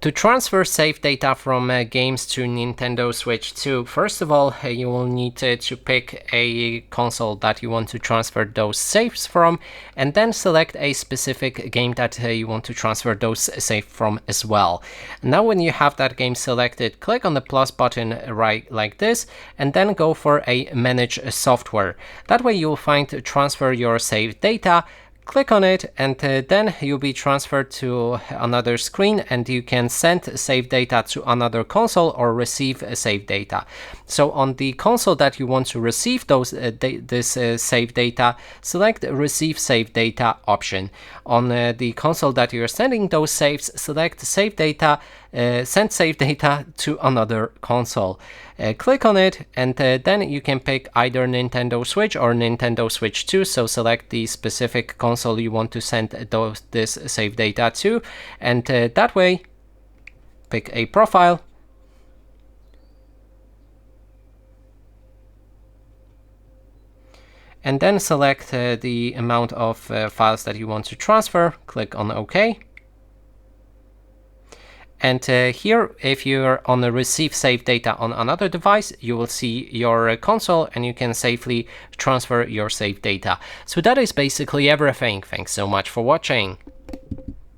To transfer save data from games to Nintendo Switch 2, first of all, you will need to pick a console that you want to transfer those saves from, and then select a specific game that you want to transfer those saves from as well. Now when you have that game selected, click on the plus button right like this, and then go for a Manage Software. That way you'll find Transfer Your Save Data. Click on it, and then you'll be transferred to another screen, and you can send save data to another console or receive save data. So on the console that you want to receive this save data, select Receive Save Data option. On the console that you're sending those saves, select Save Data, send save data to another console. Click on it, and then you can pick either Nintendo Switch or Nintendo Switch 2. So select the specific console you want to send this save data to, and that way pick a profile, and then select the amount of files that you want to transfer. Click on OK. And here, if you're on the Receive Save Data on another device, you will see your console, and you can safely transfer your save data. So that is basically everything. Thanks so much for watching.